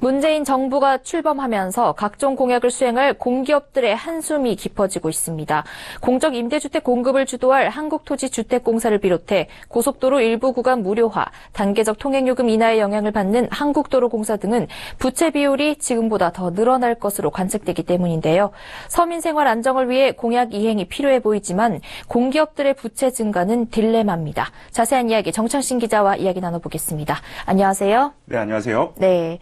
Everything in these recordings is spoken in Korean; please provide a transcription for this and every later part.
문재인 정부가 출범하면서 각종 공약을 수행할 공기업들의 한숨이 깊어지고 있습니다. 공적 임대주택 공급을 주도할 한국토지주택공사를 비롯해 고속도로 일부 구간 무료화, 단계적 통행요금 인하의 영향을 받는 한국도로공사 등은 부채 비율이 지금보다 더 늘어날 것으로 관측되기 때문인데요. 서민 생활 안정을 위해 공약 이행이 필요해 보이지만 공기업들의 부채 증가는 딜레마입니다. 자세한 이야기 정창신 기자와 이야기 나눠보겠습니다. 안녕하세요. 네, 안녕하세요. 네.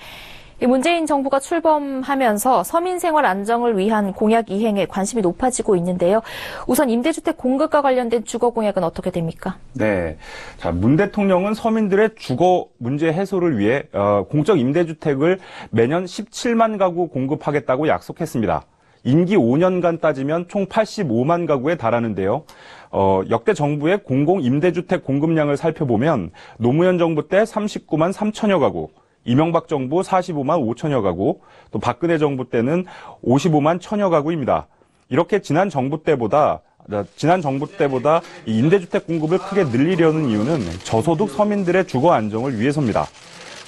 문재인 정부가 출범하면서 서민 생활 안정을 위한 공약 이행에 관심이 높아지고 있는데요. 우선 임대주택 공급과 관련된 주거 공약은 어떻게 됩니까? 네. 자, 문 대통령은 서민들의 주거 문제 해소를 위해 공적 임대주택을 매년 17만 가구 공급하겠다고 약속했습니다. 임기 5년간 따지면 총 85만 가구에 달하는데요. 역대 정부의 공공 임대주택 공급량을 살펴보면 노무현 정부 때 39만 3천여 가구, 이명박 정부 45만 5천여 가구, 또 박근혜 정부 때는 55만 1천여 가구입니다. 이렇게 지난 정부 때보다 이 임대주택 공급을 크게 늘리려는 이유는 저소득 서민들의 주거 안정을 위해서입니다.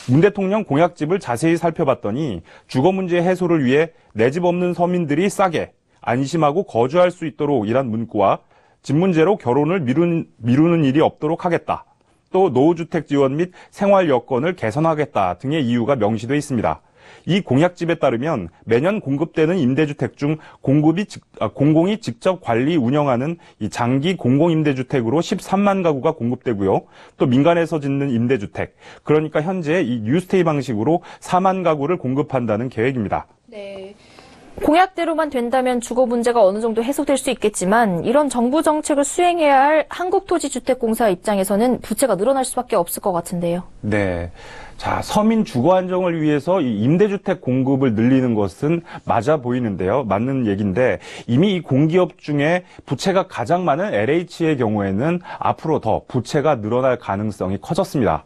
문 대통령 공약집을 자세히 살펴봤더니 주거 문제 해소를 위해 내 집 없는 서민들이 싸게 안심하고 거주할 수 있도록 이란 문구와 집 문제로 결혼을 미루는 일이 없도록 하겠다. 또 노후주택 지원 및 생활 여건을 개선하겠다 등의 이유가 명시되어 있습니다. 이 공약집에 따르면 매년 공급되는 임대주택 중 공공이 직접 관리 운영하는 이 장기 공공임대주택으로 13만 가구가 공급되고요. 또 민간에서 짓는 임대주택, 그러니까 현재 이 뉴스테이 방식으로 4만 가구를 공급한다는 계획입니다. 네. 공약대로만 된다면 주거 문제가 어느 정도 해소될 수 있겠지만 이런 정부 정책을 수행해야 할 한국토지주택공사 입장에서는 부채가 늘어날 수밖에 없을 것 같은데요. 네. 자, 서민 주거 안정을 위해서 이 임대주택 공급을 늘리는 것은 맞아 보이는데요. 맞는 얘기인데 이미 이 공기업 중에 부채가 가장 많은 LH의 경우에는 앞으로 더 부채가 늘어날 가능성이 커졌습니다.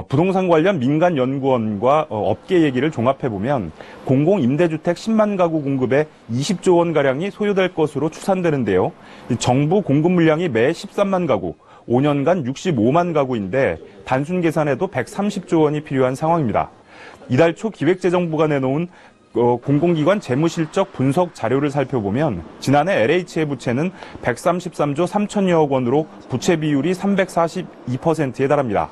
부동산 관련 민간 연구원과 업계 얘기를 종합해보면 공공임대주택 10만 가구 공급에 20조 원가량이 소요될 것으로 추산되는데요. 정부 공급 물량이 매 13만 가구, 5년간 65만 가구인데 단순 계산해도 130조 원이 필요한 상황입니다. 이달 초 기획재정부가 내놓은 공공기관 재무실적 분석 자료를 살펴보면 지난해 LH의 부채는 133조 3천여억 원으로 부채 비율이 342%에 달합니다.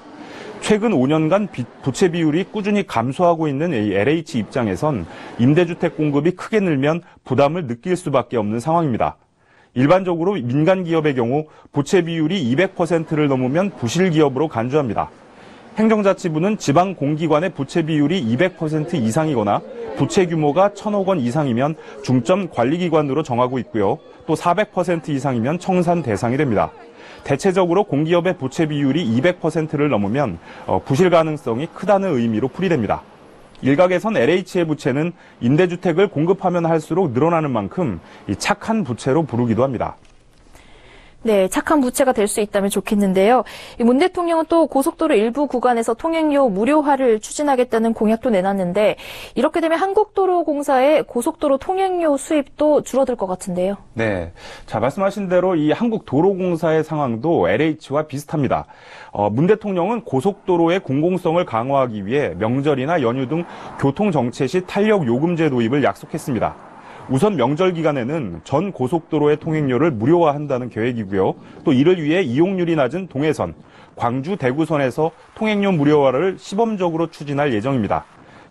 최근 5년간 부채 비율이 꾸준히 감소하고 있는 LH 입장에선 임대주택 공급이 크게 늘면 부담을 느낄 수밖에 없는 상황입니다. 일반적으로 민간 기업의 경우 부채 비율이 200%를 넘으면 부실 기업으로 간주합니다. 행정자치부는 지방 공기관의 부채 비율이 200% 이상이거나 부채 규모가 1,000억 원 이상이면 중점 관리기관으로 정하고 있고요. 또 400% 이상이면 청산 대상이 됩니다. 대체적으로 공기업의 부채 비율이 200%를 넘으면 부실 가능성이 크다는 의미로 풀이됩니다. 일각에선 LH의 부채는 임대주택을 공급하면 할수록 늘어나는 만큼 착한 부채로 부르기도 합니다. 네, 착한 부채가 될 수 있다면 좋겠는데요. 문 대통령은 또 고속도로 일부 구간에서 통행료 무료화를 추진하겠다는 공약도 내놨는데 이렇게 되면 한국도로공사의 고속도로 통행료 수입도 줄어들 것 같은데요. 네, 자 말씀하신 대로 이 한국도로공사의 상황도 LH와 비슷합니다. 문 대통령은 고속도로의 공공성을 강화하기 위해 명절이나 연휴 등 교통정체 시 탄력 요금제 도입을 약속했습니다. 우선 명절 기간에는 전 고속도로의 통행료를 무료화한다는 계획이고요. 또 이를 위해 이용률이 낮은 동해선, 광주 대구선에서 통행료 무료화를 시범적으로 추진할 예정입니다.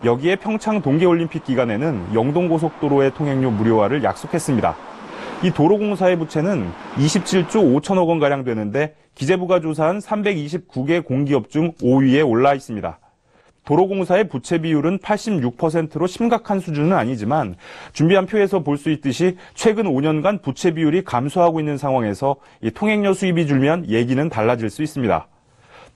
여기에 평창 동계올림픽 기간에는 영동고속도로의 통행료 무료화를 약속했습니다. 이 도로공사의 부채는 27조 5천억 원가량 되는데 기재부가 조사한 329개 공기업 중 5위에 올라 있습니다. 도로공사의 부채 비율은 86%로 심각한 수준은 아니지만 준비한 표에서 볼 수 있듯이 최근 5년간 부채 비율이 감소하고 있는 상황에서 이 통행료 수입이 줄면 얘기는 달라질 수 있습니다.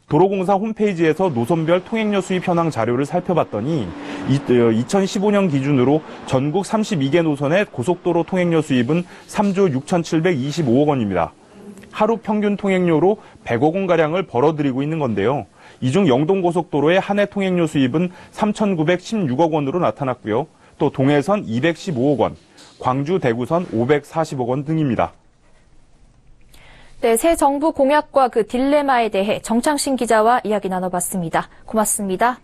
도로공사 홈페이지에서 노선별 통행료 수입 현황 자료를 살펴봤더니 2015년 기준으로 전국 32개 노선의 고속도로 통행료 수입은 3조 6,725억 원입니다. 하루 평균 통행료로 100억 원가량을 벌어들이고 있는 건데요. 이 중 영동고속도로의 한 해 통행료 수입은 3,916억 원으로 나타났고요. 또 동해선 215억 원, 광주 대구선 540억 원 등입니다. 네, 새 정부 공약과 그 딜레마에 대해 정창신 기자와 이야기 나눠봤습니다. 고맙습니다.